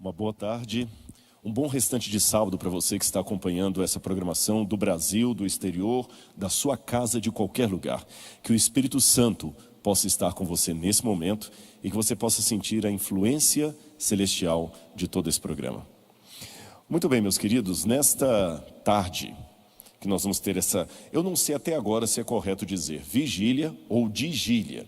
Uma boa tarde, um bom restante de sábado para você que está acompanhando essa programação do Brasil, do exterior, da sua casa, de qualquer lugar. Que o Espírito Santo possa estar com você nesse momento e que você possa sentir a influência celestial de todo esse programa. Muito bem, meus queridos, nesta tarde que nós vamos ter essa, eu não sei até agora se é correto dizer vigília ou digília.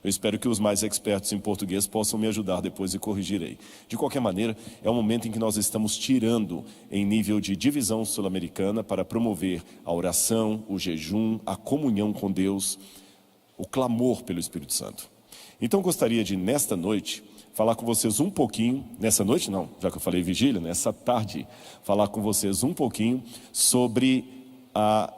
Eu espero que os mais expertos em português possam me ajudar depois e corrigirei. De qualquer maneira, é um momento em que nós estamos tirando em nível de divisão sul-americana para promover a oração, o jejum, a comunhão com Deus, o clamor pelo Espírito Santo. Então gostaria de, nesta noite, falar com vocês um pouquinho, nessa noite não, já que eu falei vigília, nessa tarde, falar com vocês um pouquinho sobre a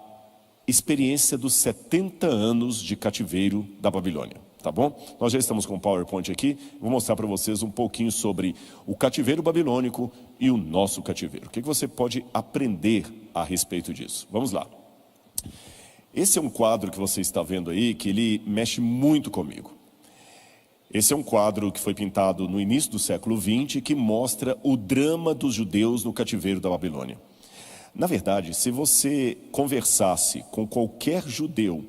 experiência dos 70 anos de cativeiro da Babilônia. Tá bom? Nós já estamos com o PowerPoint aqui. Vou mostrar para vocês um pouquinho sobre o cativeiro babilônico e o nosso cativeiro. O que você pode aprender a respeito disso? Vamos lá. Esse é um quadro que você está vendo aí, que ele mexe muito comigo. Esse é um quadro que foi pintado no início do século XX, que mostra o drama dos judeus no cativeiro da Babilônia. Na verdade, se você conversasse com qualquer judeu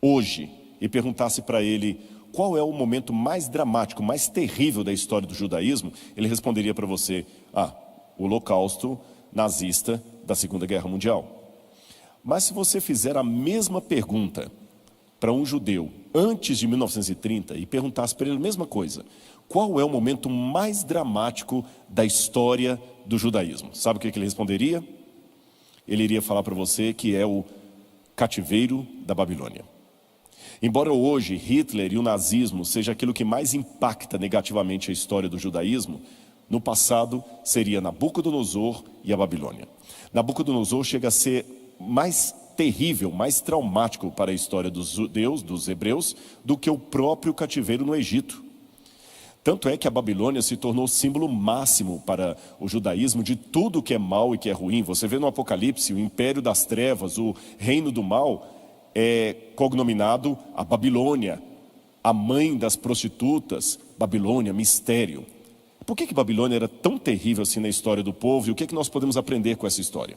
hoje e perguntasse para ele qual é o momento mais dramático, mais terrível da história do judaísmo, ele responderia para você, o holocausto nazista da Segunda Guerra Mundial. Mas se você fizer a mesma pergunta para um judeu antes de 1930 e perguntasse para ele a mesma coisa, qual é o momento mais dramático da história do judaísmo? Sabe o que ele responderia? Ele iria falar para você que é o cativeiro da Babilônia. Embora hoje Hitler e o nazismo seja aquilo que mais impacta negativamente a história do judaísmo, no passado seria Nabucodonosor e a Babilônia. Nabucodonosor chega a ser mais terrível, mais traumático para a história dos judeus, dos hebreus, do que o próprio cativeiro no Egito. Tanto é que a Babilônia se tornou símbolo máximo para o judaísmo de tudo que é mal e que é ruim. Você vê no Apocalipse o império das trevas, o reino do mal, é cognominado a Babilônia, a mãe das prostitutas, Babilônia, mistério. Por que Babilônia era tão terrível assim na história do povo e o que nós podemos aprender com essa história?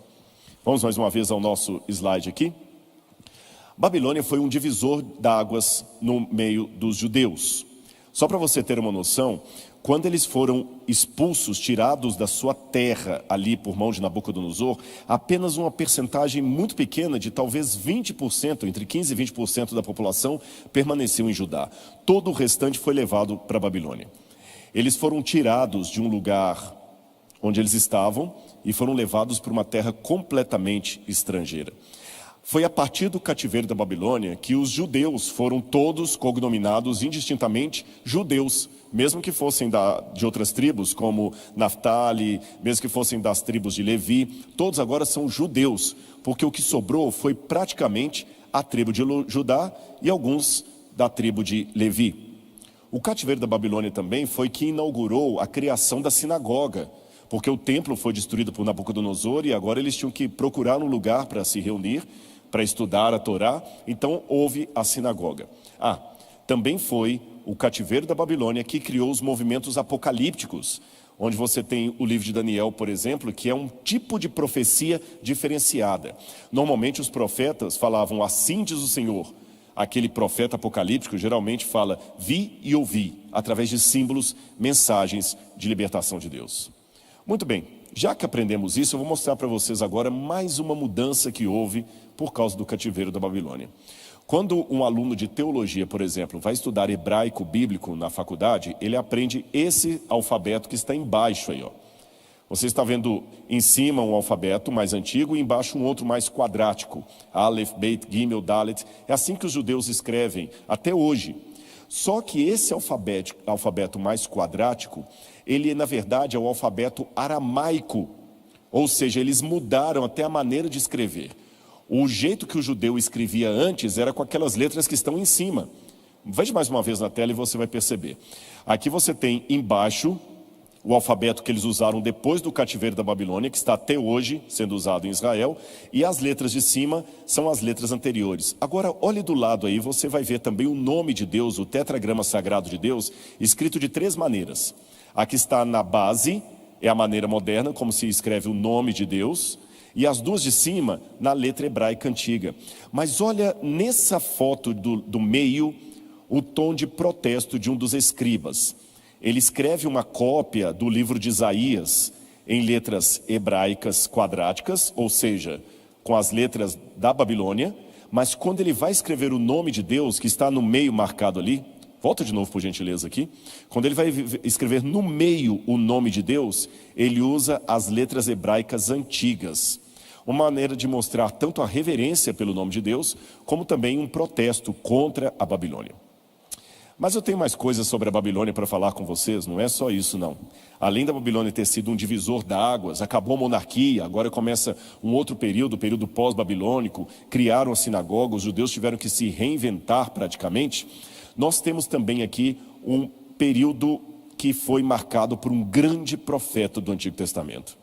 Vamos mais uma vez ao nosso slide aqui. Babilônia foi um divisor d'águas no meio dos judeus. Só para você ter uma noção, quando eles foram expulsos, tirados da sua terra ali por mão de Nabucodonosor, apenas uma percentagem muito pequena, de talvez 20%, entre 15% e 20% da população, permaneceu em Judá. Todo o restante foi levado para a Babilônia. Eles foram tirados de um lugar onde eles estavam e foram levados para uma terra completamente estrangeira. Foi a partir do cativeiro da Babilônia que os judeus foram todos cognominados indistintamente judeus, mesmo que fossem de outras tribos, como Naftali, mesmo que fossem das tribos de Levi, todos agora são judeus, porque o que sobrou foi praticamente a tribo de Judá e alguns da tribo de Levi. O cativeiro da Babilônia também foi que inaugurou a criação da sinagoga, porque o templo foi destruído por Nabucodonosor e agora eles tinham que procurar um lugar para se reunir, para estudar a Torá, então houve a sinagoga. Também foi o cativeiro da Babilônia que criou os movimentos apocalípticos, onde você tem o livro de Daniel, por exemplo, que é um tipo de profecia diferenciada. Normalmente os profetas falavam, assim diz o Senhor. Aquele profeta apocalíptico geralmente fala, vi e ouvi, através de símbolos, mensagens de libertação de Deus. Muito bem, já que aprendemos isso, eu vou mostrar para vocês agora mais uma mudança que houve por causa do cativeiro da Babilônia. Quando um aluno de teologia, por exemplo, vai estudar hebraico bíblico na faculdade, ele aprende esse alfabeto que está embaixo aí, ó. Você está vendo em cima um alfabeto mais antigo e embaixo um outro mais quadrático. Aleph, Beit, Gimel, Dalet. É assim que os judeus escrevem até hoje. Só que esse alfabeto mais quadrático, ele na verdade é o alfabeto aramaico. Ou seja, eles mudaram até a maneira de escrever. O jeito que o judeu escrevia antes era com aquelas letras que estão em cima. Veja mais uma vez na tela e você vai perceber. Aqui você tem embaixo o alfabeto que eles usaram depois do cativeiro da Babilônia, que está até hoje sendo usado em Israel, e as letras de cima são as letras anteriores. Agora, olhe do lado aí, você vai ver também o nome de Deus, o tetragrama sagrado de Deus, escrito de 3 maneiras. A que está na base é a maneira moderna, como se escreve o nome de Deus, e as duas de cima na letra hebraica antiga. Mas olha nessa foto do meio o tom de protesto de um dos escribas. Ele escreve uma cópia do livro de Isaías em letras hebraicas quadráticas, ou seja, com as letras da Babilônia, mas quando ele vai escrever o nome de Deus, que está no meio marcado ali, volta de novo por gentileza aqui, quando ele vai escrever no meio o nome de Deus, ele usa as letras hebraicas antigas. Uma maneira de mostrar tanto a reverência pelo nome de Deus, como também um protesto contra a Babilônia. Mas eu tenho mais coisas sobre a Babilônia para falar com vocês, não é só isso não. Além da Babilônia ter sido um divisor d'águas, acabou a monarquia, agora começa um outro período, o período pós-babilônico, criaram a sinagoga, os judeus tiveram que se reinventar praticamente. Nós temos também aqui um período que foi marcado por um grande profeta do Antigo Testamento.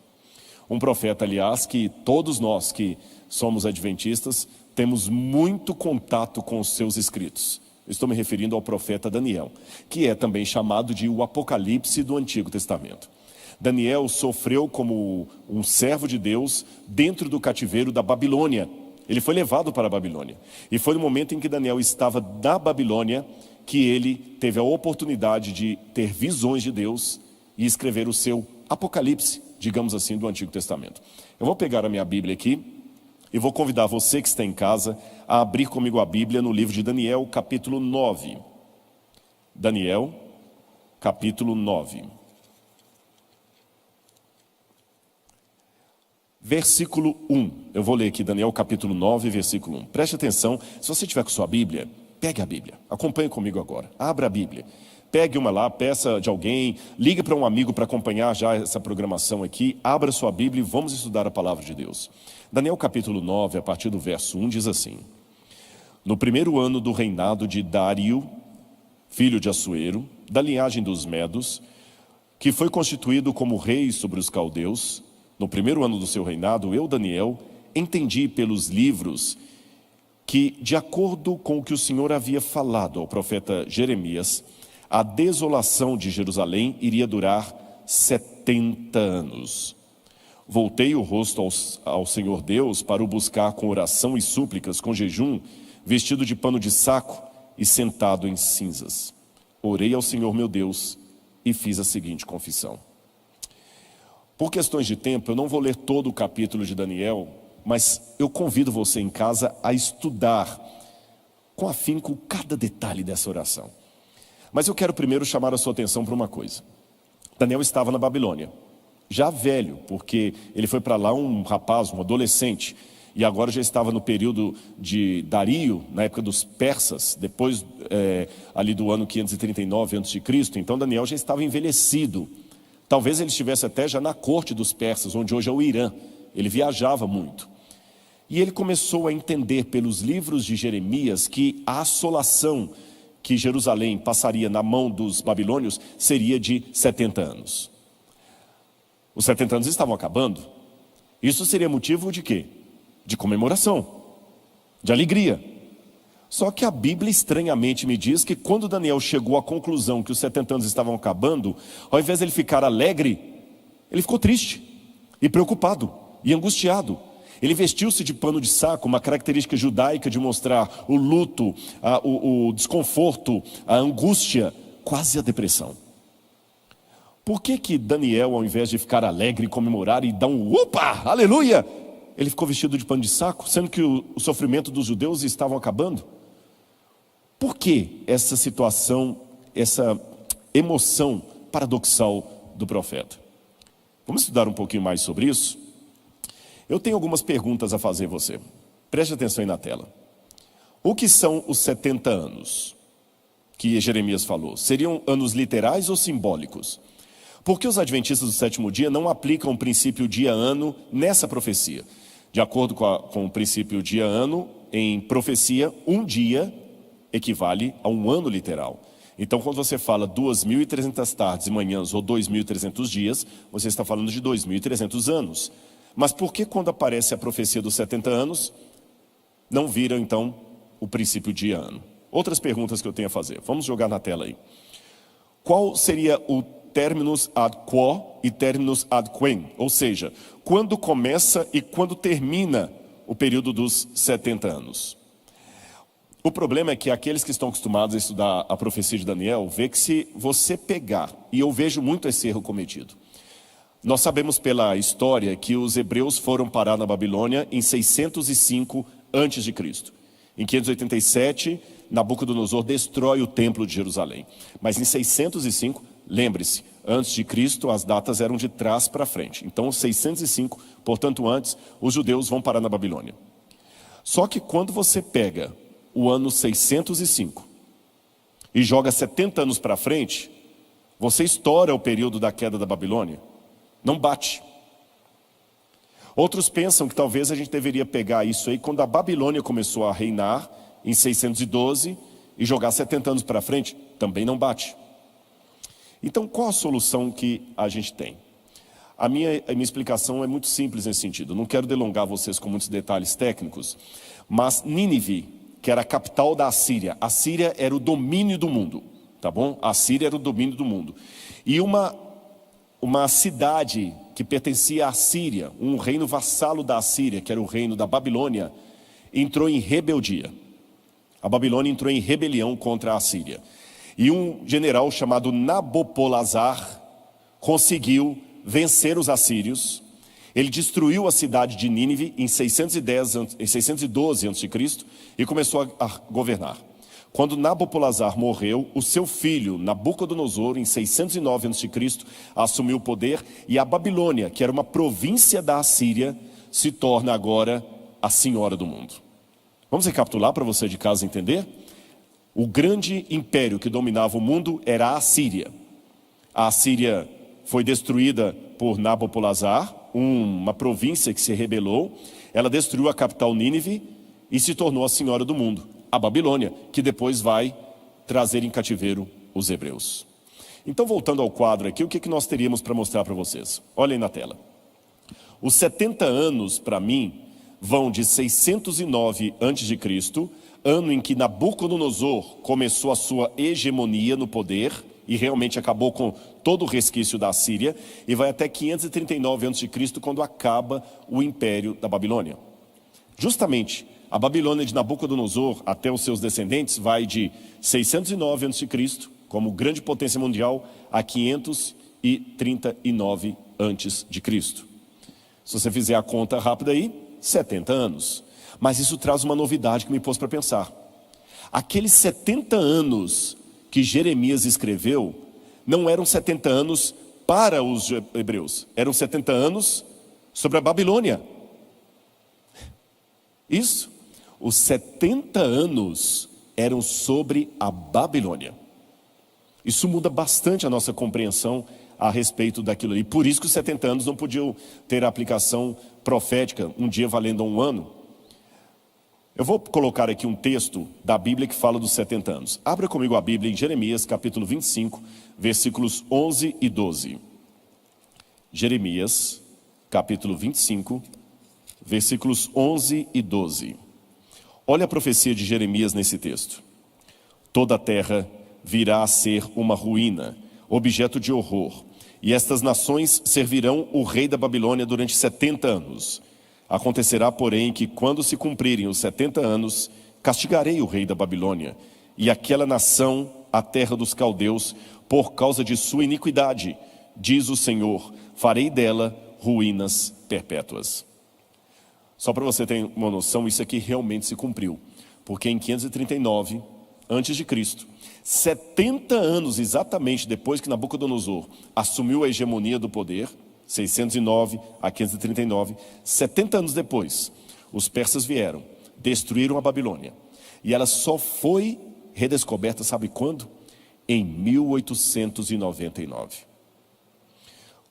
Um profeta, aliás, que todos nós que somos adventistas temos muito contato com os seus escritos. Estou me referindo ao profeta Daniel, que é também chamado de o Apocalipse do Antigo Testamento. Daniel sofreu como um servo de Deus dentro do cativeiro da Babilônia. Ele foi levado para a Babilônia. E foi no momento em que Daniel estava na Babilônia que ele teve a oportunidade de ter visões de Deus e escrever o seu Apocalipse, digamos assim, do Antigo Testamento. Eu vou pegar a minha Bíblia aqui e vou convidar você que está em casa a abrir comigo a Bíblia no livro de Daniel, capítulo 9. Daniel, capítulo 9. Versículo 1. Eu vou ler aqui Daniel, capítulo 9, versículo 1. Preste atenção, se você tiver com sua Bíblia, pegue a Bíblia. Acompanhe comigo agora. Abra a Bíblia. Pegue uma lá, peça de alguém, ligue para um amigo para acompanhar já essa programação aqui. Abra sua Bíblia e vamos estudar a palavra de Deus. Daniel capítulo 9, a partir do verso 1, diz assim: No primeiro ano do reinado de Dário, filho de Assuero, da linhagem dos Medos, que foi constituído como rei sobre os caldeus, no primeiro ano do seu reinado, eu, Daniel, entendi pelos livros que, de acordo com o que o Senhor havia falado ao profeta Jeremias, a desolação de Jerusalém iria durar 70 anos. Voltei o rosto ao Senhor Deus para o buscar com oração e súplicas, com jejum, vestido de pano de saco e sentado em cinzas. Orei ao Senhor meu Deus e fiz a seguinte confissão. Por questões de tempo, eu não vou ler todo o capítulo de Daniel, mas eu convido você em casa a estudar com afinco cada detalhe dessa oração. Mas eu quero primeiro chamar a sua atenção para uma coisa. Daniel estava na Babilônia, já velho, porque ele foi para lá um rapaz, um adolescente, e agora já estava no período de Dario, na época dos persas, depois ali do ano 539 a.C., então Daniel já estava envelhecido. Talvez ele estivesse até já na corte dos persas, onde hoje é o Irã. Ele viajava muito. E ele começou a entender pelos livros de Jeremias que a assolação que Jerusalém passaria na mão dos babilônios seria de 70 anos. Os 70 anos estavam acabando. Isso seria motivo de quê? De comemoração, de alegria. Só que a Bíblia estranhamente me diz que quando Daniel chegou à conclusão que os 70 anos estavam acabando, ao invés de ele ficar alegre, ele ficou triste e preocupado e angustiado. Ele vestiu-se de pano de saco, uma característica judaica de mostrar o luto, o desconforto, a angústia, quase a depressão. Por que Daniel, ao invés de ficar alegre e comemorar e dar um opa, aleluia, ele ficou vestido de pano de saco, sendo que o sofrimento dos judeus estava acabando? Por que essa situação, essa emoção paradoxal do profeta? Vamos estudar um pouquinho mais sobre isso? Eu tenho algumas perguntas a fazer a você. Preste atenção aí na tela. O que são os 70 anos que Jeremias falou? Seriam anos literais ou simbólicos? Por que os adventistas do sétimo dia não aplicam o princípio dia-ano nessa profecia? De acordo com o princípio dia-ano, em profecia, um dia equivale a um ano literal. Então, quando você fala 2.300 tardes e manhãs ou 2.300 dias, você está falando de 2.300 anos. Mas por que quando aparece a profecia dos 70 anos, não vira então o princípio dia-ano? Outras perguntas que eu tenho a fazer. Vamos jogar na tela aí. Qual seria o terminus ad quo e terminus ad quem, ou seja, quando começa e quando termina o período dos 70 anos. O problema é que aqueles que estão acostumados a estudar a profecia de Daniel, vê que se você pegar, e eu vejo muito esse erro cometido, nós sabemos pela história que os hebreus foram parar na Babilônia em 605 a.C. Em 587, Nabucodonosor destrói o templo de Jerusalém. Mas em 605, lembre-se, antes de Cristo as datas eram de trás para frente. Então 605, portanto antes, os judeus vão parar na Babilônia. Só que quando você pega o ano 605 e joga 70 anos para frente, você estoura o período da queda da Babilônia. Não bate. Outros pensam que talvez a gente deveria pegar isso aí quando a Babilônia começou a reinar em 612 e jogar 70 anos para frente, também não bate. Então qual a solução que a gente tem? A minha explicação é muito simples nesse sentido. Não quero delongar vocês com muitos detalhes técnicos, mas Nínive, que era a capital da Assíria. A Síria era o domínio do mundo, tá bom? A Síria era o domínio do mundo. E uma cidade que pertencia à Síria, um reino vassalo da Assíria, que era o reino da Babilônia, entrou em rebeldia. A Babilônia entrou em rebelião contra a Assíria. E um general chamado Nabopolassar conseguiu vencer os assírios. Ele destruiu a cidade de Nínive em 612 a.C. e começou a governar. Quando Nabopolassar morreu, o seu filho, Nabucodonosor, em 609 a.C., assumiu o poder e a Babilônia, que era uma província da Assíria, se torna agora a senhora do mundo. Vamos recapitular para você de casa entender? O grande império que dominava o mundo era a Assíria. A Assíria foi destruída por Nabopolassar, uma província que se rebelou. Ela destruiu a capital Nínive e se tornou a senhora do mundo, a Babilônia, que depois vai trazer em cativeiro os hebreus. Então, voltando ao quadro aqui, o que nós teríamos para mostrar para vocês? Olhem na tela. Os 70 anos, para mim, vão de 609 a.C., ano em que Nabucodonosor começou a sua hegemonia no poder e realmente acabou com todo o resquício da Síria, e vai até 539 a.C., quando acaba o império da Babilônia. Justamente, a Babilônia de Nabucodonosor até os seus descendentes vai de 609 a.C., como grande potência mundial, a 539 a.C. Se você fizer a conta rápida aí, 70 anos. Mas isso traz uma novidade que me pôs para pensar. Aqueles 70 anos que Jeremias escreveu, não eram 70 anos para os hebreus, eram 70 anos sobre a Babilônia. Isso, os 70 anos eram sobre a Babilônia. Isso muda bastante a nossa compreensão a respeito daquilo ali. Por isso que os 70 anos não podiam ter a aplicação profética, um dia valendo um ano. Eu vou colocar aqui um texto da Bíblia que fala dos 70 anos. Abra comigo a Bíblia em Jeremias, capítulo 25, versículos 11 e 12. Jeremias, capítulo 25, versículos 11 e 12. Olha a profecia de Jeremias nesse texto. Toda a terra virá a ser uma ruína, objeto de horror, e estas nações servirão o rei da Babilônia durante 70 anos. Acontecerá, porém, que quando se cumprirem os 70 anos, castigarei o rei da Babilônia e aquela nação, a terra dos caldeus, por causa de sua iniquidade, diz o Senhor, farei dela ruínas perpétuas. Só para você ter uma noção, isso aqui realmente se cumpriu, porque em 539 a.C., 70 anos exatamente depois que Nabucodonosor assumiu a hegemonia do poder, 609 a 539, 70 anos depois, os persas vieram, destruíram a Babilônia. E ela só foi redescoberta, sabe quando? Em 1899.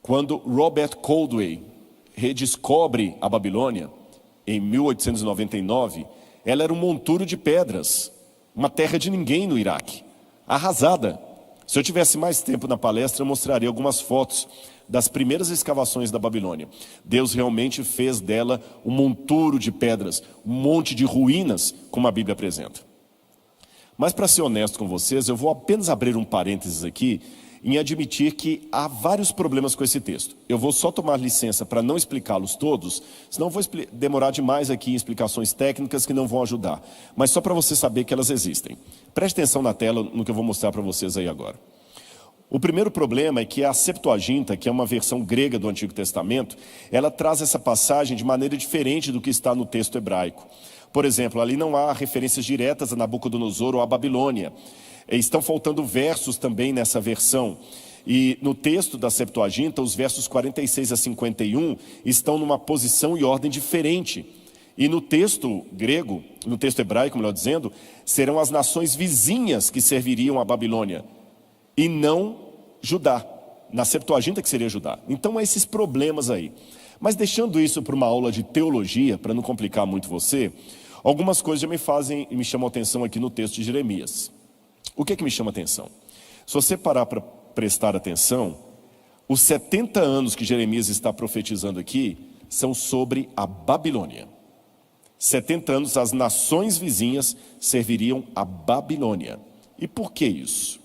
Quando Robert Caldwell redescobre a Babilônia, em 1899, ela era um monturo de pedras, uma terra de ninguém no Iraque, arrasada. Se eu tivesse mais tempo na palestra, eu mostraria algumas fotos das primeiras escavações da Babilônia. Deus realmente fez dela um monturo de pedras, um monte de ruínas, como a Bíblia apresenta. Mas para ser honesto com vocês, eu vou apenas abrir um parênteses aqui em admitir que há vários problemas com esse texto. Eu vou só tomar licença para não explicá-los todos, senão vou demorar demais aqui em explicações técnicas que não vão ajudar. Mas só para você saber que elas existem. Preste atenção na tela no que eu vou mostrar para vocês aí agora. O primeiro problema é que a Septuaginta, que é uma versão grega do Antigo Testamento, ela traz essa passagem de maneira diferente do que está no texto hebraico. Por exemplo, ali não há referências diretas a Nabucodonosor ou a Babilônia. Estão faltando versos também nessa versão. E no texto da Septuaginta, os versos 46 a 51 estão numa posição e ordem diferente. E no texto grego, no texto hebraico, melhor dizendo, serão as nações vizinhas que serviriam a Babilônia, e não Judá. Na Septuaginta que seria Judá. Então há esses problemas aí. Mas deixando isso para uma aula de teologia, para não complicar muito você, algumas coisas já me chamam a atenção aqui no texto de Jeremias. O que me chama a atenção? Se você parar para prestar atenção, os 70 anos que Jeremias está profetizando aqui são sobre a Babilônia. 70 anos as nações vizinhas serviriam a Babilônia. E por que isso?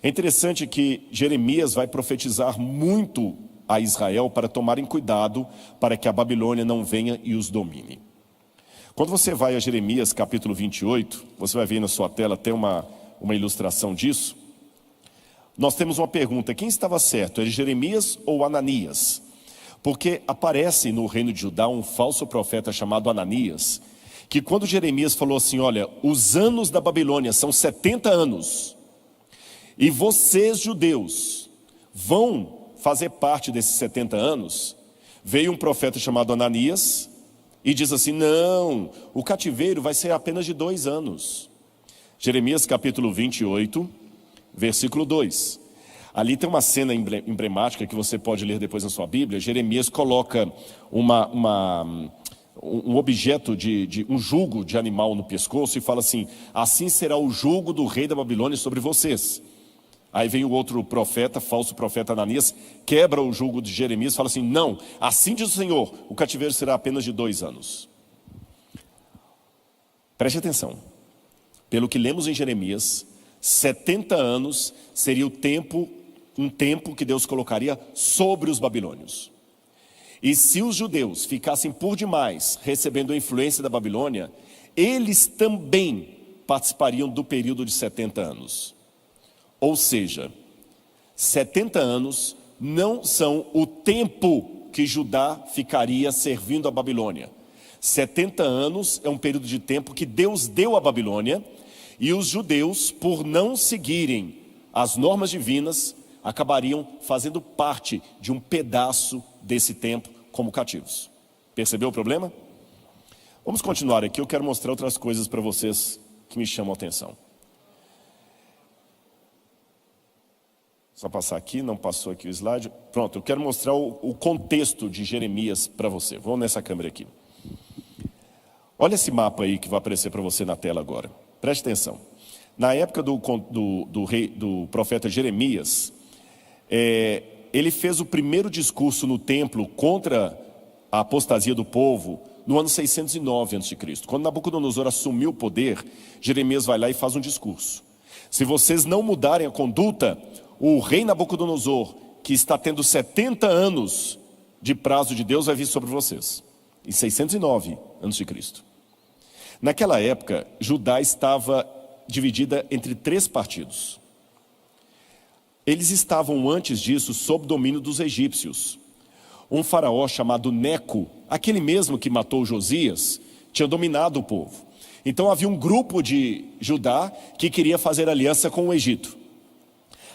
É interessante que Jeremias vai profetizar muito a Israel para tomarem cuidado para que a Babilônia não venha e os domine. Quando você vai a Jeremias capítulo 28, você vai ver na sua tela até uma ilustração disso. Nós temos uma pergunta: quem estava certo, era Jeremias ou Ananias? Porque aparece no reino de Judá um falso profeta chamado Ananias, que quando Jeremias falou assim: olha, os anos da Babilônia são 70 anos, e vocês judeus vão fazer parte desses 70 anos, veio um profeta chamado Ananias e diz assim: não, o cativeiro vai ser apenas de 2 anos. Jeremias capítulo 28, versículo 2. Ali tem uma cena emblemática que você pode ler depois na sua Bíblia. Jeremias coloca um objeto de um jugo de animal no pescoço e fala assim: assim será o jugo do rei da Babilônia sobre vocês. Aí vem o outro profeta, falso profeta Ananias, quebra o jugo de Jeremias e fala assim: não, assim diz o Senhor, o cativeiro será apenas de 2 anos. Preste atenção. Pelo que lemos em Jeremias, 70 anos seria um tempo que Deus colocaria sobre os babilônios. E se os judeus ficassem por demais recebendo a influência da Babilônia, eles também participariam do período de 70 anos. Ou seja, 70 anos não são o tempo que Judá ficaria servindo a Babilônia. 70 anos é um período de tempo que Deus deu à Babilônia, e os judeus, por não seguirem as normas divinas, acabariam fazendo parte de um pedaço desse tempo como cativos. Percebeu o problema? Vamos continuar aqui, eu quero mostrar outras coisas para vocês que me chamam a atenção. Só passar aqui, não passou aqui o slide. Pronto, eu quero mostrar o contexto de Jeremias para você. Vamos nessa câmera aqui. Olha esse mapa aí que vai aparecer para você na tela agora. Preste atenção. Na época do profeta Jeremias, ele fez o primeiro discurso no templo contra a apostasia do povo no ano 609 a.C. Quando Nabucodonosor assumiu o poder, Jeremias vai lá e faz um discurso. Se vocês não mudarem a conduta, o rei Nabucodonosor, que está tendo 70 anos de prazo de Deus, vai vir sobre vocês. Em 609 a.C. Naquela época, Judá estava dividida entre 3 partidos. Eles estavam antes disso sob domínio dos egípcios. Um faraó chamado Neco, aquele mesmo que matou Josias, tinha dominado o povo. Então havia um grupo de Judá que queria fazer aliança com o Egito.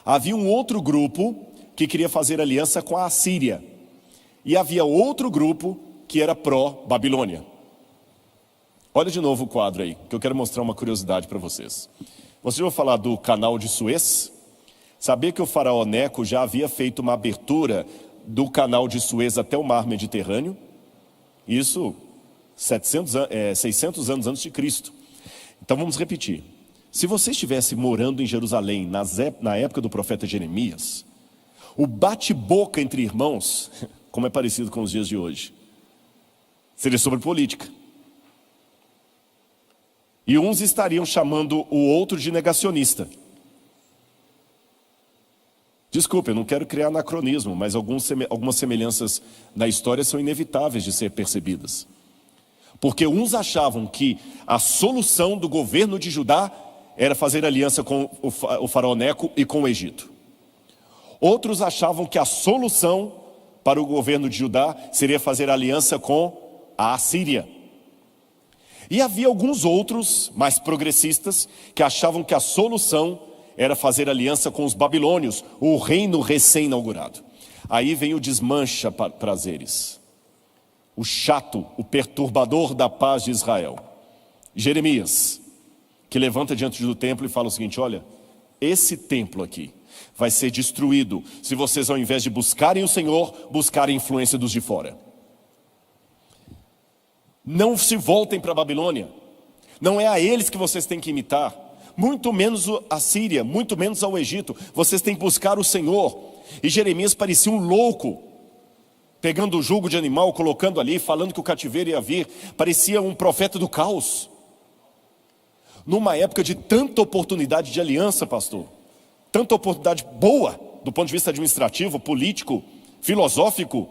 Havia um outro grupo que queria fazer aliança com a Assíria. E havia outro grupo que era pró-Babilônia. Olha de novo o quadro aí, que eu quero mostrar uma curiosidade para vocês. Vocês vão falar do canal de Suez? Sabia que o faraó Neco já havia feito uma abertura do canal de Suez até o mar Mediterrâneo? Isso 600 anos antes de Cristo. Então vamos repetir. Se você estivesse morando em Jerusalém na época do profeta Jeremias, o bate-boca entre irmãos, como é parecido com os dias de hoje, seria sobre política. E uns estariam chamando o outro de negacionista. Desculpe, eu não quero criar anacronismo, mas algumas semelhanças na história são inevitáveis de ser percebidas. Porque uns achavam que a solução do governo de Judá era fazer aliança com o faraó Neco e com o Egito. Outros achavam que a solução para o governo de Judá seria fazer aliança com a Assíria. E havia alguns outros, mais progressistas, que achavam que a solução era fazer aliança com os babilônios, o reino recém-inaugurado. Aí vem o desmancha prazeres, o chato, o perturbador da paz de Israel, Jeremias, que levanta diante do templo e fala o seguinte: olha, esse templo aqui vai ser destruído se vocês, ao invés de buscarem o Senhor, buscarem a influência dos de fora. Não se voltem para a Babilônia, não é a eles que vocês têm que imitar, muito menos a Síria, muito menos ao Egito. Vocês têm que buscar o Senhor. E Jeremias parecia um louco, pegando o jugo de animal, colocando ali, falando que o cativeiro ia vir. Parecia um profeta do caos. Numa época de tanta oportunidade de aliança, pastor, tanta oportunidade boa, do ponto de vista administrativo, político, filosófico,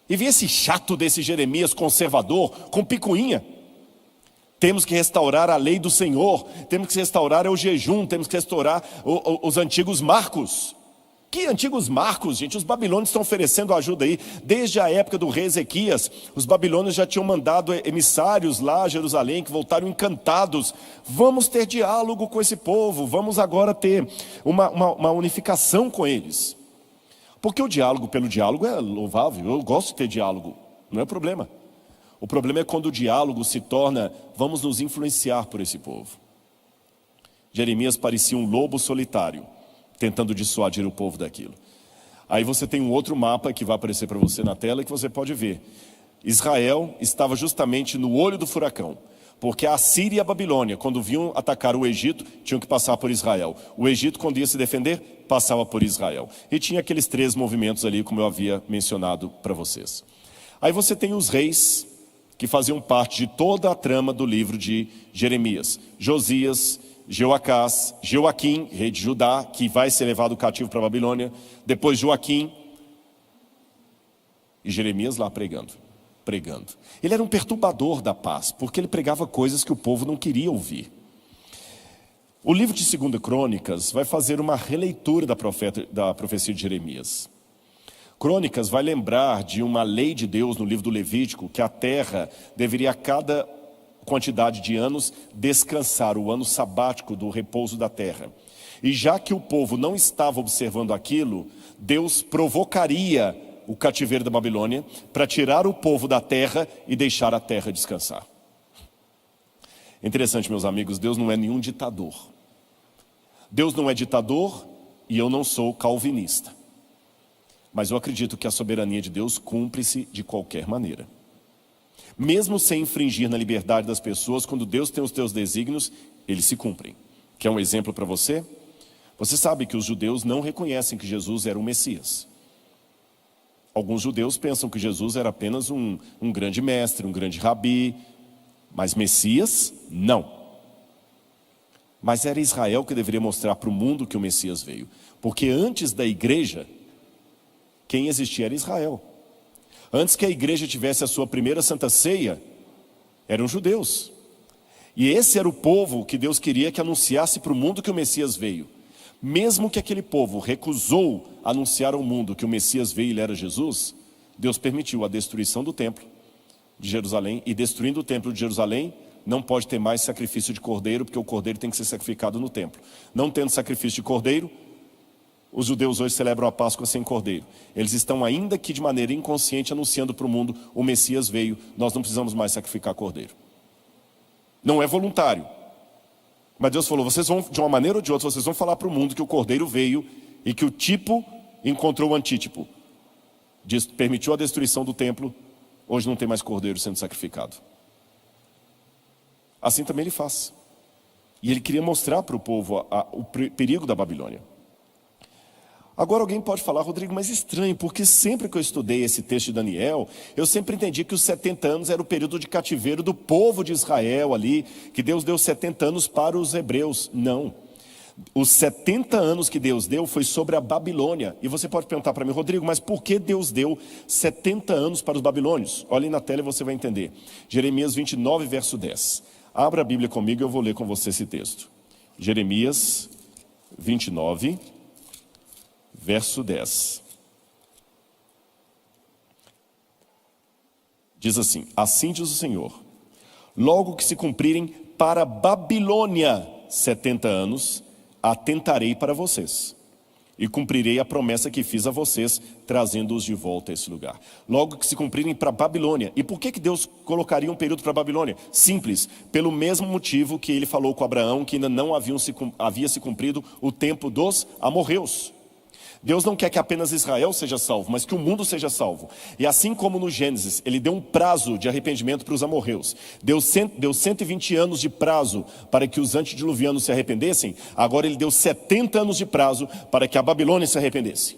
e vi esse chato desse Jeremias conservador, com picuinha. Temos que restaurar a lei do Senhor, temos que restaurar o jejum, temos que restaurar os antigos marcos. Que antigos marcos, gente? Os babilônios estão oferecendo ajuda aí. Desde a época do rei Ezequias, os babilônios já tinham mandado emissários lá a Jerusalém, que voltaram encantados. Vamos ter diálogo com esse povo, vamos agora ter uma unificação com eles. Porque o diálogo pelo diálogo é louvável, eu gosto de ter diálogo, não é problema. O problema é quando o diálogo se torna, vamos nos influenciar por esse povo. Jeremias parecia um lobo solitário, tentando dissuadir o povo daquilo. Aí você tem um outro mapa que vai aparecer para você na tela, que você pode ver. Israel estava justamente no olho do furacão, porque a Síria e a Babilônia, quando vinham atacar o Egito, tinham que passar por Israel. O Egito, quando ia se defender, passava por Israel. E tinha aqueles 3 movimentos ali, como eu havia mencionado para vocês. Aí você tem os reis, que faziam parte de toda a trama do livro de Jeremias. Josias, Jeoacás, Joaquim, rei de Judá, que vai ser levado cativo para a Babilônia. Depois Joaquim e Jeremias lá pregando. Ele era um perturbador da paz, porque ele pregava coisas que o povo não queria ouvir. O livro de 2 Crônicas vai fazer uma releitura da profecia de Jeremias. Crônicas vai lembrar de uma lei de Deus no livro do Levítico, que a terra deveria a cada quantidade de anos descansar, o ano sabático do repouso da terra. E já que o povo não estava observando aquilo, Deus provocaria o cativeiro da Babilônia para tirar o povo da terra e deixar a terra descansar. Interessante, meus amigos, Deus não é nenhum ditador. Deus não é ditador e eu não sou calvinista. Mas eu acredito que a soberania de Deus cumpre-se de qualquer maneira. Mesmo sem infringir na liberdade das pessoas, quando Deus tem os teus desígnios, eles se cumprem. Quer um exemplo para você? Você sabe que os judeus não reconhecem que Jesus era o Messias. Alguns judeus pensam que Jesus era apenas um grande mestre, um grande rabi, mas Messias, não. Mas era Israel que deveria mostrar para o mundo que o Messias veio. Porque antes da igreja, quem existia era Israel. Antes que a igreja tivesse a sua primeira Santa Ceia, eram judeus. E esse era o povo que Deus queria que anunciasse para o mundo que o Messias veio. Mesmo que aquele povo recusou anunciar ao mundo que o Messias veio e ele era Jesus, Deus permitiu a destruição do templo de Jerusalém. E destruindo o templo de Jerusalém, não pode ter mais sacrifício de cordeiro, porque o cordeiro tem que ser sacrificado no templo. Não tendo sacrifício de cordeiro, os judeus hoje celebram a Páscoa sem cordeiro. Eles estão, ainda que de maneira inconsciente, anunciando para o mundo: o Messias veio, nós não precisamos mais sacrificar cordeiro. Não é voluntário. Mas Deus falou: vocês vão, de uma maneira ou de outra, vocês vão falar para o mundo que o cordeiro veio e que o tipo encontrou o antítipo. Permitiu a destruição do templo, hoje não tem mais cordeiro sendo sacrificado. Assim também ele faz. E ele queria mostrar para o povo o perigo da Babilônia. Agora alguém pode falar: Rodrigo, mas estranho, porque sempre que eu estudei esse texto de Daniel, eu sempre entendi que os 70 anos era o período de cativeiro do povo de Israel ali, que Deus deu 70 anos para os hebreus. Não. Os 70 anos que Deus deu foi sobre a Babilônia. E você pode perguntar para mim, Rodrigo, mas por que Deus deu 70 anos para os babilônios? Olhe na tela e você vai entender. Jeremias 29, verso 10. Abra a Bíblia comigo e eu vou ler com você esse texto. Jeremias 29, verso 10. Diz assim: assim diz o Senhor, logo que se cumprirem para a Babilônia 70 anos, atentarei para vocês e cumprirei a promessa que fiz a vocês, trazendo-os de volta a esse lugar. Logo que se cumprirem para a Babilônia. E por que Deus colocaria um período para a Babilônia? Simples, pelo mesmo motivo que ele falou com Abraão, que ainda não havia se cumprido o tempo dos amorreus. Deus não quer que apenas Israel seja salvo, mas que o mundo seja salvo. E assim como no Gênesis, ele deu um prazo de arrependimento para os amorreus. Deu 120 anos de prazo para que os antediluvianos se arrependessem. Agora ele deu 70 anos de prazo para que a Babilônia se arrependesse.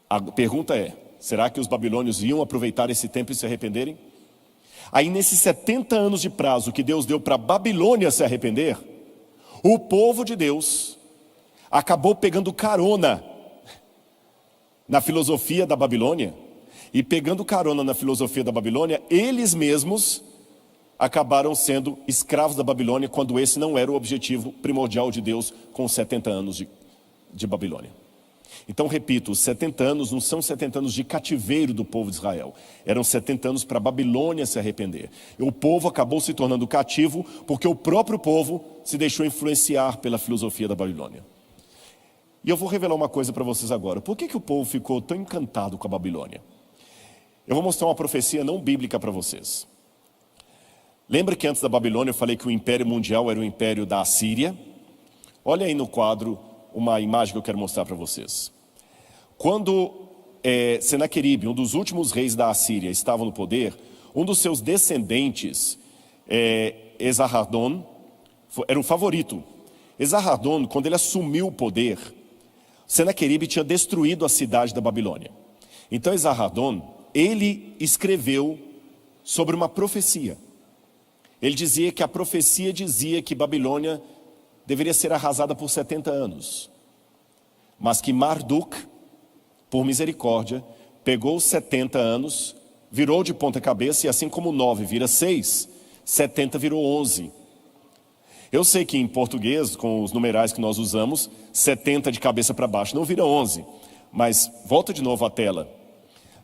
A pergunta é, será que os babilônios iam aproveitar esse tempo e se arrependerem? Aí nesses 70 anos de prazo que Deus deu para a Babilônia se arrepender, o povo de Deus acabou pegando carona na filosofia da Babilônia, e pegando carona na filosofia da Babilônia, eles mesmos acabaram sendo escravos da Babilônia, quando esse não era o objetivo primordial de Deus com os 70 anos de Babilônia. Então, repito, os 70 anos não são 70 anos de cativeiro do povo de Israel, eram 70 anos para a Babilônia se arrepender. E o povo acabou se tornando cativo, porque o próprio povo se deixou influenciar pela filosofia da Babilônia. E eu vou revelar uma coisa para vocês agora. Por que o povo ficou tão encantado com a Babilônia? Eu vou mostrar uma profecia não bíblica para vocês. Lembra que antes da Babilônia eu falei que o império mundial era o império da Assíria? Olha aí no quadro uma imagem que eu quero mostrar para vocês. Quando Senaqueribe, um dos últimos reis da Assíria, estava no poder, um dos seus descendentes, Esarhadon, era o favorito. Esarhadon, quando ele assumiu o poder, Senaqueribe tinha destruído a cidade da Babilônia. Então Esarhadon, ele escreveu sobre uma profecia. Ele dizia que a profecia dizia que Babilônia deveria ser arrasada por 70 anos. Mas que Marduk, por misericórdia, pegou os 70 anos, virou de ponta cabeça, e assim como 9 vira 6, 70 virou 11. Eu sei que em português, com os numerais que nós usamos, 70 de cabeça para baixo não vira 11. Mas volta de novo à tela.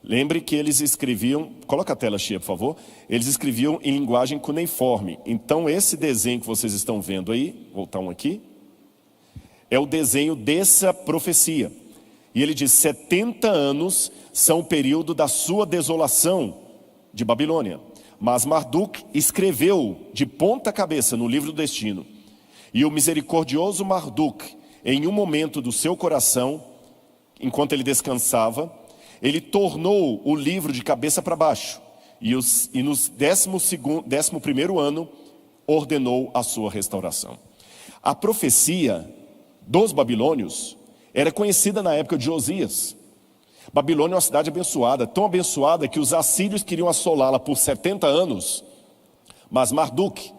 Lembre que eles escreviam, coloca a tela cheia por favor, eles escreviam em linguagem cuneiforme. Então esse desenho que vocês estão vendo aí, voltar um aqui, é o desenho dessa profecia. E ele diz, 70 anos são o período da sua desolação de Babilônia. Mas Marduk escreveu de ponta cabeça no livro do destino. E o misericordioso Marduk, em um momento do seu coração, enquanto ele descansava, ele tornou o livro de cabeça para baixo. E no 11º ano, ordenou a sua restauração. A profecia dos babilônios era conhecida na época de Josias. Babilônia é uma cidade abençoada, tão abençoada que os assírios queriam assolá-la por 70 anos, mas Marduk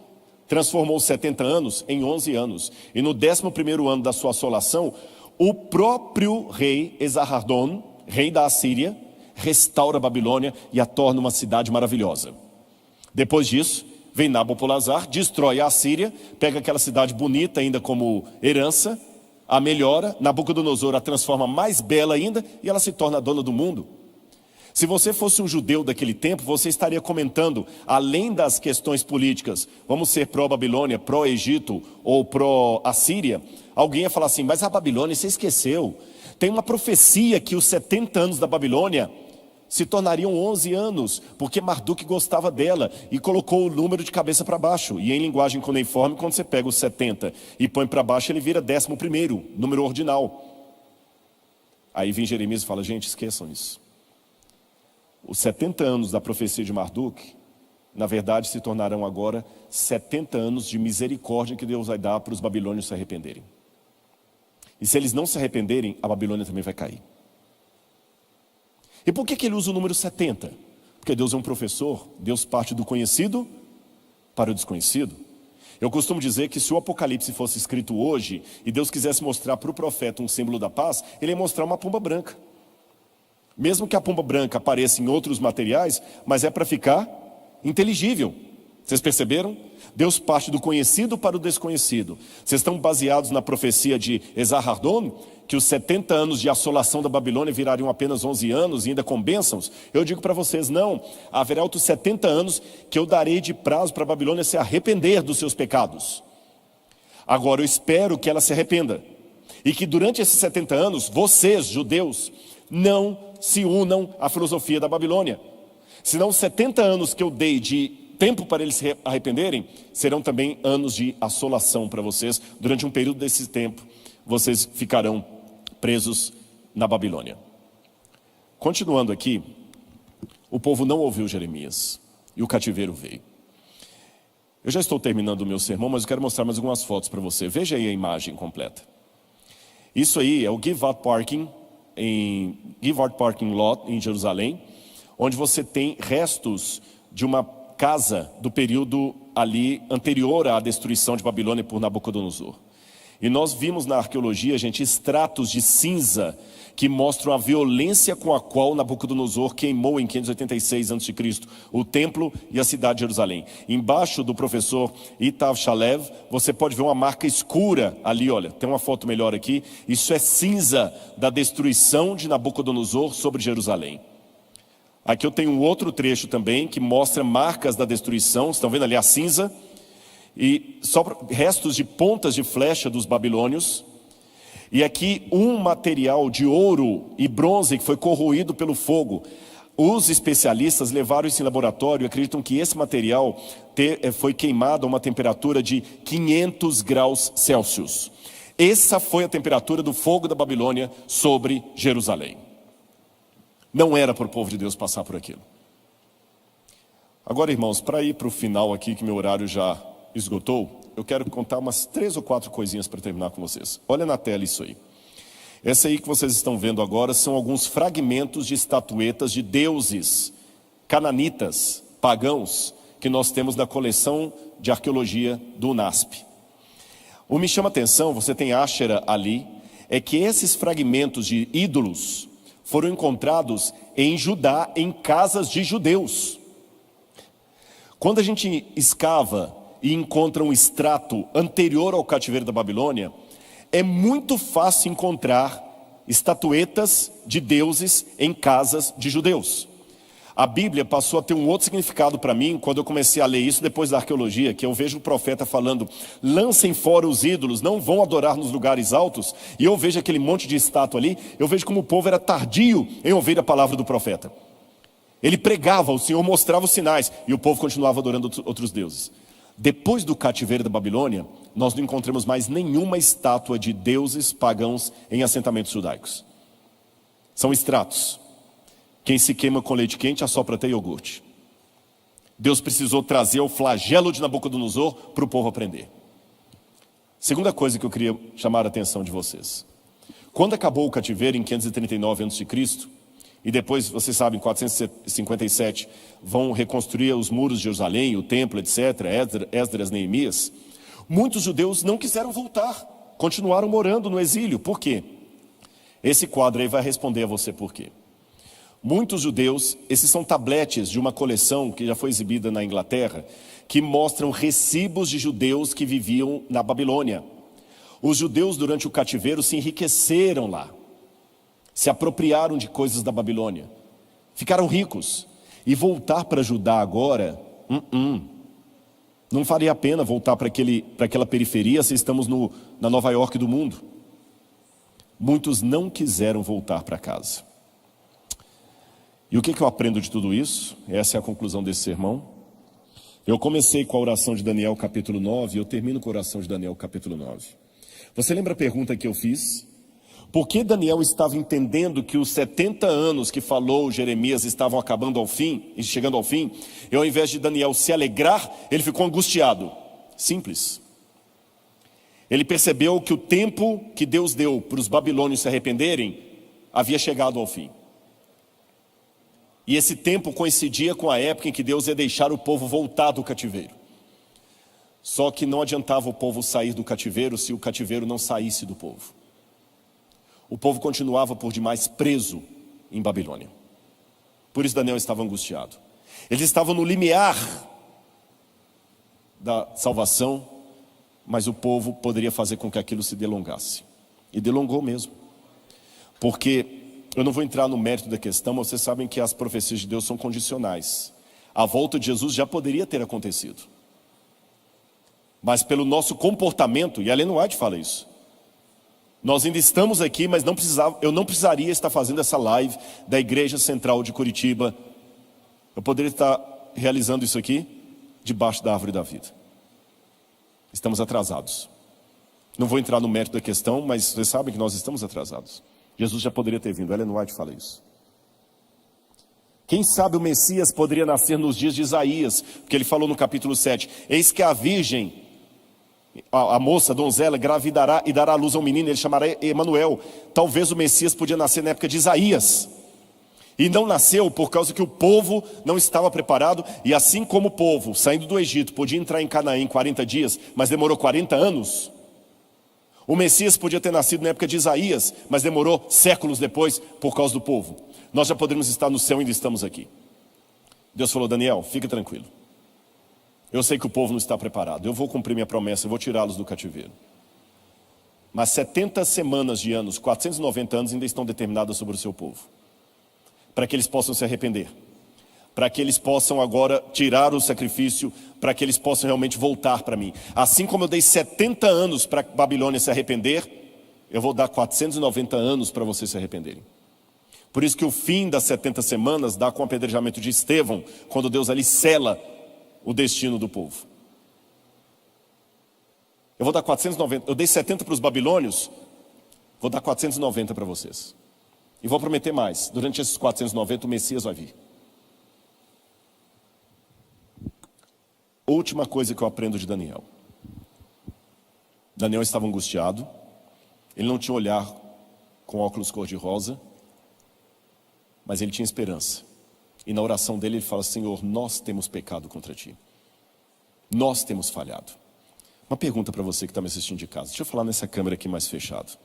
transformou os 70 anos em 11 anos. E no 11º ano da sua assolação, o próprio rei Esarhadon, rei da Assíria, restaura a Babilônia e a torna uma cidade maravilhosa. Depois disso, vem Nabopolassar, destrói a Assíria, pega aquela cidade bonita ainda como herança, a melhora, Nabucodonosor a transforma mais bela ainda e ela se torna a dona do mundo. Se você fosse um judeu daquele tempo, você estaria comentando, além das questões políticas, vamos ser pró-Babilônia, pró-Egito ou pró-Assíria, alguém ia falar assim, mas a Babilônia, você esqueceu, tem uma profecia que os 70 anos da Babilônia se tornariam 11 anos, porque Marduk gostava dela e colocou o número de cabeça para baixo. E em linguagem cuneiforme, quando você pega os 70 e põe para baixo, ele vira 11º, número ordinal. Aí vem Jeremias e fala, gente, esqueçam isso. Os 70 anos da profecia de Marduk, na verdade, se tornarão agora 70 anos de misericórdia que Deus vai dar para os babilônios se arrependerem. E se eles não se arrependerem, a Babilônia também vai cair. E por que ele usa o número 70? Porque Deus é um professor, Deus parte do conhecido para o desconhecido. Eu costumo dizer que se o Apocalipse fosse escrito hoje e Deus quisesse mostrar para o profeta um símbolo da paz, ele ia mostrar uma pomba branca. Mesmo que a pomba branca apareça em outros materiais, mas é para ficar inteligível. Vocês perceberam? Deus parte do conhecido para o desconhecido. Vocês estão baseados na profecia de Esarhaddon, que os 70 anos de assolação da Babilônia virariam apenas 11 anos, e ainda com bênçãos? Eu digo para vocês, não. Haverá outros 70 anos que eu darei de prazo para a Babilônia se arrepender dos seus pecados. Agora eu espero que ela se arrependa. E que durante esses 70 anos, vocês, judeus, não se unam à filosofia da Babilônia. Senão os 70 anos que eu dei de tempo para eles se arrependerem, serão também anos de assolação para vocês. Durante um período desse tempo, vocês ficarão presos na Babilônia. Continuando aqui, o povo não ouviu Jeremias e o cativeiro veio. Eu já estou terminando o meu sermão, mas eu quero mostrar mais algumas fotos para você. Veja aí a imagem completa. Isso aí é o Givat Parking Lot em Jerusalém, onde você tem restos de uma casa do período ali anterior à destruição de Babilônia por Nabucodonosor. E nós vimos na arqueologia, gente, estratos de cinza que mostram a violência com a qual Nabucodonosor queimou em 586 a.C. o templo e a cidade de Jerusalém. Embaixo do professor Itav Shalev, você pode ver uma marca escura ali, olha, tem uma foto melhor aqui. Isso é cinza da destruição de Nabucodonosor sobre Jerusalém. Aqui eu tenho um outro trecho também que mostra marcas da destruição. Estão vendo ali a cinza? E só restos de pontas de flecha dos babilônios. E aqui um material de ouro e bronze que foi corroído pelo fogo. Os especialistas levaram isso em laboratório e acreditam que esse material foi queimado a uma temperatura de 500 graus Celsius. Essa foi a temperatura do fogo da Babilônia sobre Jerusalém. Não era para o povo de Deus passar por aquilo. Agora, irmãos, para ir para o final aqui, que meu horário já esgotou, eu quero contar umas 3 ou 4 coisinhas para terminar com vocês. Olha na tela isso aí. Essa aí que vocês estão vendo agora são alguns fragmentos de estatuetas de deuses cananitas, pagãos, que nós temos na coleção de arqueologia do UNASP. O que me chama a atenção, você tem Áshera ali, é que esses fragmentos de ídolos foram encontrados em Judá, em casas de judeus. Quando a gente escava e encontra um extrato anterior ao cativeiro da Babilônia, é muito fácil encontrar estatuetas de deuses em casas de judeus. A Bíblia passou a ter um outro significado para mim quando eu comecei a ler isso depois da arqueologia, que eu vejo o profeta falando, lancem fora os ídolos, não vão adorar nos lugares altos, e eu vejo aquele monte de estátua ali, eu vejo como o povo era tardio em ouvir a palavra do profeta. Ele pregava, o Senhor mostrava os sinais, e o povo continuava adorando outros deuses. Depois do cativeiro da Babilônia, nós não encontramos mais nenhuma estátua de deuses pagãos em assentamentos judaicos. São extratos. Quem se queima com leite quente assopra até iogurte. Deus precisou trazer o flagelo de Nabucodonosor para o povo aprender. Segunda coisa que eu queria chamar a atenção de vocês. Quando acabou o cativeiro em 539 a.C., e depois, vocês sabem, em 457, vão reconstruir os muros de Jerusalém, o templo, etc., Esdras, Neemias. Muitos judeus não quiseram voltar, continuaram morando no exílio. Por quê? Esse quadro aí vai responder a você por quê. Muitos judeus, esses são tabletes de uma coleção que já foi exibida na Inglaterra, que mostram recibos de judeus que viviam na Babilônia. Os judeus durante o cativeiro se enriqueceram lá. Se apropriaram de coisas da Babilônia, ficaram ricos, e voltar para Judá agora, não faria a pena voltar para aquela periferia se estamos na Nova York do mundo. Muitos não quiseram voltar para casa. E o que eu aprendo de tudo isso? Essa é a conclusão desse sermão. Eu comecei com a oração de Daniel capítulo 9, e eu termino com a oração de Daniel capítulo 9. Você lembra a pergunta que eu fiz? Por que Daniel estava entendendo que os 70 anos que falou Jeremias estavam acabando ao fim, e chegando ao fim, e ao invés de Daniel se alegrar, ele ficou angustiado? Simples. Ele percebeu que o tempo que Deus deu para os babilônios se arrependerem, havia chegado ao fim. E esse tempo coincidia com a época em que Deus ia deixar o povo voltar do cativeiro. Só que não adiantava o povo sair do cativeiro se o cativeiro não saísse do povo. O povo continuava por demais preso em Babilônia. Por isso Daniel estava angustiado. Eles estavam no limiar da salvação, mas o povo poderia fazer com que aquilo se delongasse. E delongou mesmo. Porque, eu não vou entrar no mérito da questão, mas vocês sabem que as profecias de Deus são condicionais. A volta de Jesus já poderia ter acontecido. Mas pelo nosso comportamento, e a Ellen White fala isso, nós ainda estamos aqui, mas eu não precisaria estar fazendo essa live da Igreja Central de Curitiba. Eu poderia estar realizando isso aqui debaixo da árvore da vida. Estamos atrasados. Não vou entrar no mérito da questão, mas vocês sabem que nós estamos atrasados. Jesus já poderia ter vindo. Ellen White fala isso. Quem sabe o Messias poderia nascer nos dias de Isaías, porque ele falou no capítulo 7, eis que a virgem, a moça, a donzela, gravidará e dará à luz a um menino, ele chamará Emanuel. Talvez o Messias podia nascer na época de Isaías. E não nasceu por causa que o povo não estava preparado. E assim como o povo, saindo do Egito, podia entrar em Canaã em 40 dias, mas demorou 40 anos. O Messias podia ter nascido na época de Isaías, mas demorou séculos depois por causa do povo. Nós já poderíamos estar no céu e ainda estamos aqui. Deus falou, Daniel, fica tranquilo. Eu sei que o povo não está preparado. Eu vou cumprir minha promessa, eu vou tirá-los do cativeiro. Mas 70 semanas de anos, 490 anos ainda estão determinadas sobre o seu povo. Para que eles possam se arrepender. Para que eles possam agora tirar o sacrifício, para que eles possam realmente voltar para mim. Assim como eu dei 70 anos para a Babilônia se arrepender, eu vou dar 490 anos para vocês se arrependerem. Por isso que o fim das 70 semanas dá com o apedrejamento de Estevão, quando Deus ali sela o destino do povo. Eu vou dar 490, eu dei 70 para os babilônios, vou dar 490 para vocês. E vou prometer mais, durante esses 490 o Messias vai vir. Última coisa que eu aprendo de Daniel. Daniel estava angustiado, ele não tinha olhar com óculos cor-de-rosa, mas ele tinha esperança. E na oração dele ele fala, Senhor, nós temos pecado contra ti. Nós temos falhado. Uma pergunta para você que está me assistindo de casa. Deixa eu falar nessa câmera aqui mais fechado.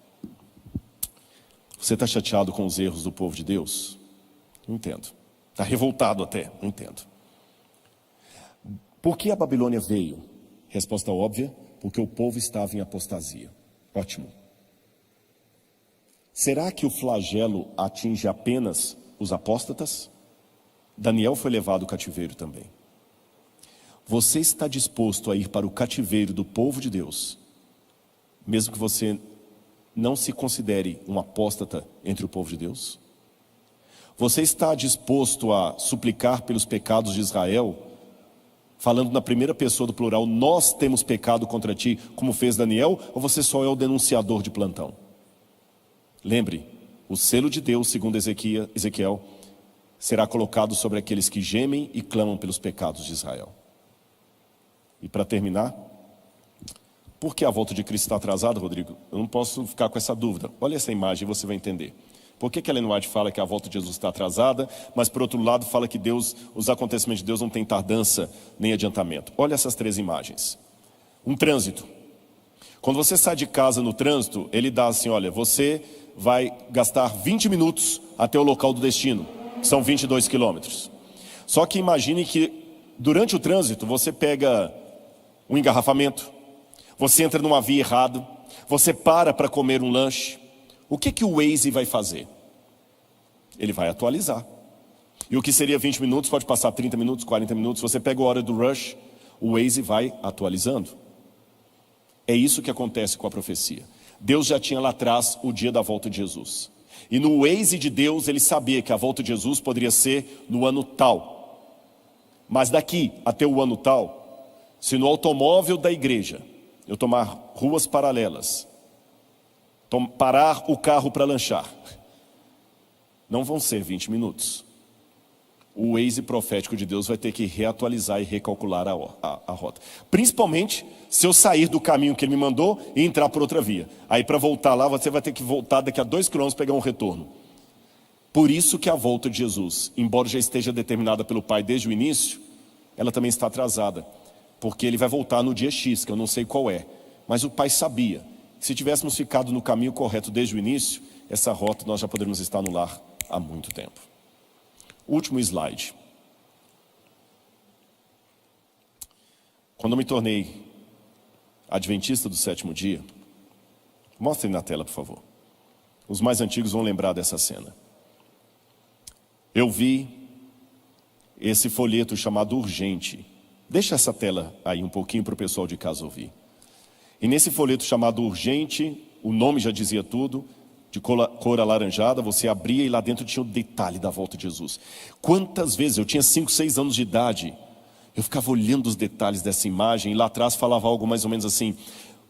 Você está chateado com os erros do povo de Deus? Não entendo. Está revoltado até? Não entendo. Por que a Babilônia veio? Resposta óbvia, porque o povo estava em apostasia. Ótimo. Será que o flagelo atinge apenas os apóstatas? Daniel foi levado ao cativeiro também. Você está disposto a ir para o cativeiro do povo de Deus, mesmo que você não se considere um apóstata entre o povo de Deus? Você está disposto a suplicar pelos pecados de Israel, falando na primeira pessoa do plural, nós temos pecado contra ti, como fez Daniel, ou você só é o denunciador de plantão? Lembre, o selo de Deus, segundo Ezequiel, será colocado sobre aqueles que gemem e clamam pelos pecados de Israel. E para terminar, por que a volta de Cristo está atrasada, Rodrigo? Eu não posso ficar com essa dúvida. Olha essa imagem e você vai entender. Por que Ellen White fala que a volta de Jesus está atrasada, mas por outro lado fala que os acontecimentos de Deus não têm tardança nem adiantamento? Olha essas 3 imagens. Um trânsito. Quando você sai de casa no trânsito, ele dá assim, olha, você vai gastar 20 minutos até o local do destino, que são 22 quilômetros. Só que imagine que durante o trânsito você pega um engarrafamento, você entra numa via errada, você para comer um lanche. O que o Waze vai fazer? Ele vai atualizar. E o que seria 20 minutos pode passar 30 minutos, 40 minutos. Você pega a hora do rush, o Waze vai atualizando. É isso que acontece com a profecia. Deus já tinha lá atrás o dia da volta de Jesus. E no Waze de Deus ele sabia que a volta de Jesus poderia ser no ano tal. Mas daqui até o ano tal, se no automóvel da igreja eu tomar ruas paralelas, parar o carro para lanchar, não vão ser 20 minutos. O Waze profético de Deus vai ter que reatualizar e recalcular a rota. Principalmente se eu sair do caminho que ele me mandou e entrar por outra via. Aí para voltar lá, você vai ter que voltar daqui a 2 quilômetros pegar um retorno. Por isso que a volta de Jesus, embora já esteja determinada pelo Pai desde o início, ela também está atrasada. porque ele vai voltar no dia X, que eu não sei qual é. Mas o Pai sabia. Se tivéssemos ficado no caminho correto desde o início, essa rota nós já poderíamos estar no lar há muito tempo. Último slide. Quando eu me tornei adventista do sétimo dia, mostrem na tela, por favor. Os mais antigos vão lembrar dessa cena. Eu vi esse folheto chamado Urgente. Deixa essa tela aí um pouquinho para o pessoal de casa ouvir. E nesse folheto chamado Urgente, o nome já dizia tudo, de cor alaranjada, você abria e lá dentro tinha o detalhe da volta de Jesus. Quantas vezes, eu tinha 5, 6 anos de idade, eu ficava olhando os detalhes dessa imagem, e lá atrás falava algo mais ou menos assim: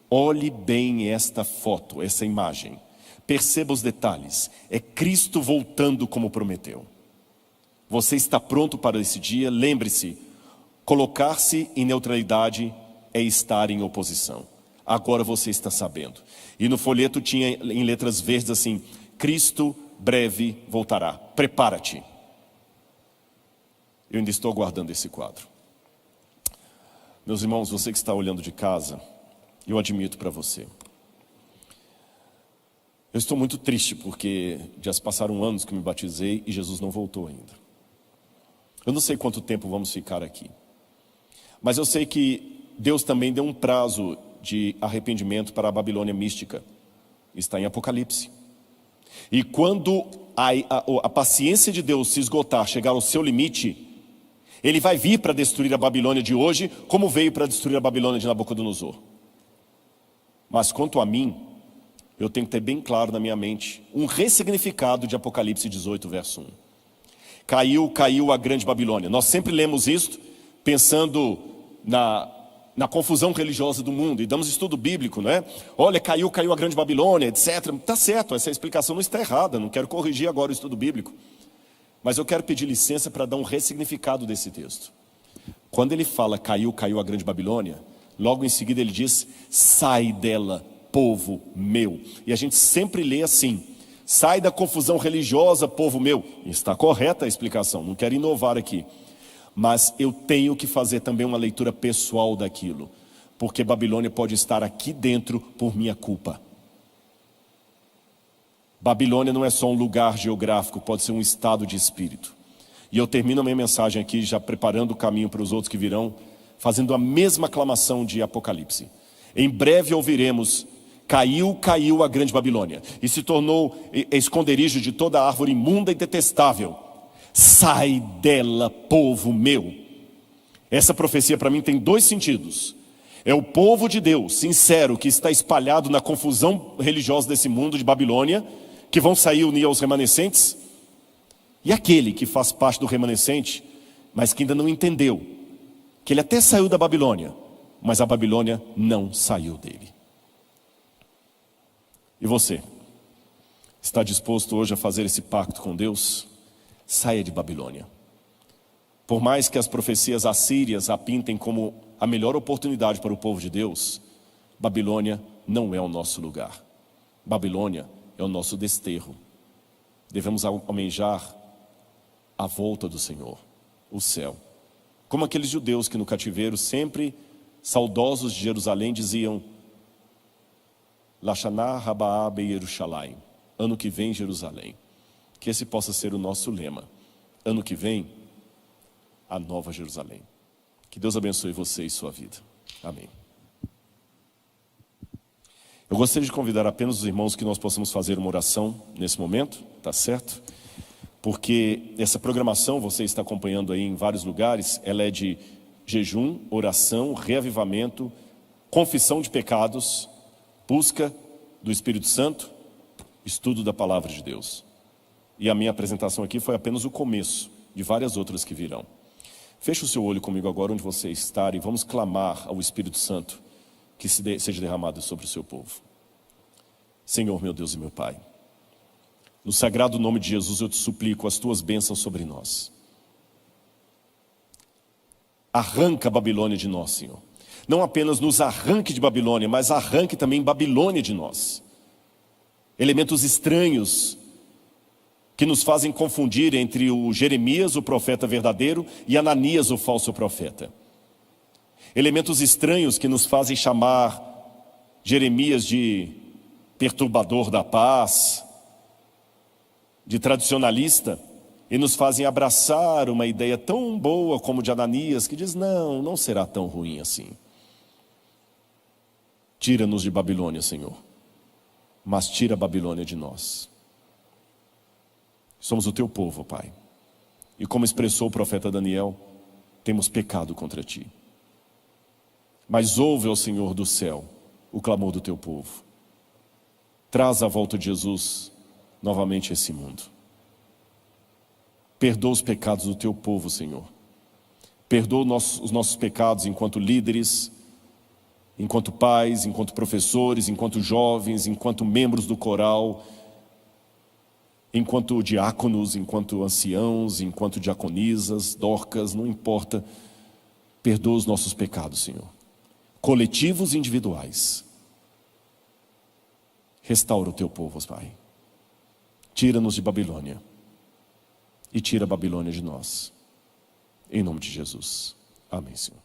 olhe bem esta foto, essa imagem, perceba os detalhes, é Cristo voltando como prometeu. Você está pronto para esse dia? Lembre-se, colocar-se em neutralidade é estar em oposição. Agora você está sabendo. E no folheto tinha em letras verdes assim: Cristo breve voltará, prepara-te. Eu ainda estou aguardando esse quadro. Meus irmãos, você que está olhando de casa, eu admito para você. Eu estou muito triste porque já se passaram anos que me batizei e Jesus não voltou ainda. Eu não sei quanto tempo vamos ficar aqui. Mas eu sei que Deus também deu um prazo de arrependimento para a Babilônia mística. Está em Apocalipse. E quando a paciência de Deus se esgotar, chegar ao seu limite, Ele vai vir para destruir a Babilônia de hoje, como veio para destruir a Babilônia de Nabucodonosor. Mas quanto a mim, eu tenho que ter bem claro na minha mente um ressignificado de Apocalipse 18, verso 1. Caiu a grande Babilônia. Nós sempre lemos isto pensando na confusão religiosa do mundo, e damos estudo bíblico, não é? Olha, caiu a grande Babilônia, etc. Está certo, essa explicação não está errada, não quero corrigir agora o estudo bíblico. Mas eu quero pedir licença para dar um ressignificado desse texto. Quando ele fala caiu a grande Babilônia, logo em seguida ele diz: sai dela, povo meu. E a gente sempre lê assim: sai da confusão religiosa, povo meu. Está correta a explicação, não quero inovar aqui. Mas eu tenho que fazer também uma leitura pessoal daquilo, porque Babilônia pode estar aqui dentro por minha culpa. Babilônia não é só um lugar geográfico, pode ser um estado de espírito. E eu termino a minha mensagem aqui, já preparando o caminho para os outros que virão, fazendo a mesma aclamação de Apocalipse. Em breve ouviremos: caiu a grande Babilônia, e se tornou esconderijo de toda árvore imunda e detestável. Sai dela, povo meu. Essa profecia para mim tem 2 sentidos. É o povo de Deus, sincero, que está espalhado na confusão religiosa desse mundo de Babilônia, que vão sair unir aos remanescentes, e aquele que faz parte do remanescente, mas que ainda não entendeu, que ele até saiu da Babilônia, mas a Babilônia não saiu dele. E você? Está disposto hoje a fazer esse pacto com Deus? Saia de Babilônia. Por mais que as profecias assírias a pintem como a melhor oportunidade para o povo de Deus, Babilônia não é o nosso lugar. Babilônia é o nosso desterro. Devemos almejar a volta do Senhor, o céu. Como aqueles judeus que no cativeiro, sempre saudosos de Jerusalém, diziam: Lashaná Rabaa Beirushalayim, ano que vem Jerusalém. Que esse possa ser o nosso lema. Ano que vem, a nova Jerusalém. Que Deus abençoe você e sua vida. Amém. Eu gostaria de convidar apenas os irmãos que nós possamos fazer uma oração nesse momento, tá certo? Porque essa programação, você está acompanhando aí em vários lugares, ela é de jejum, oração, reavivamento, confissão de pecados, busca do Espírito Santo, estudo da Palavra de Deus. E a minha apresentação aqui foi apenas o começo de várias outras que virão. Feche o seu olho comigo agora onde você está e vamos clamar ao Espírito Santo que seja derramado sobre o seu povo. Senhor, meu Deus e meu Pai, no sagrado nome de Jesus eu te suplico as tuas bênçãos sobre nós. Arranca a Babilônia de nós, Senhor. Não apenas nos arranque de Babilônia, mas arranque também Babilônia de nós. Elementos estranhos que nos fazem confundir entre o Jeremias, o profeta verdadeiro, e Ananias, o falso profeta. elementos estranhos que nos fazem chamar Jeremias de perturbador da paz, de tradicionalista, e nos fazem abraçar uma ideia tão boa como de Ananias, que diz, não será tão ruim assim. Tira-nos de Babilônia, Senhor, mas tira a Babilônia de nós. Somos o teu povo, Pai, e como expressou o profeta Daniel, temos pecado contra ti. Mas ouve, ó Senhor do céu, o clamor do teu povo. Traz a volta de Jesus novamente a esse mundo. Perdoa os pecados do teu povo, Senhor. Perdoa os nossos pecados enquanto líderes, enquanto pais, enquanto professores, enquanto jovens, enquanto membros do coral, enquanto diáconos, enquanto anciãos, enquanto diaconisas, dorcas, não importa. Perdoa os nossos pecados, Senhor. Coletivos e individuais. Restaura o teu povo, Pai. Tira-nos de Babilônia. E tira a Babilônia de nós. Em nome de Jesus. Amém, Senhor.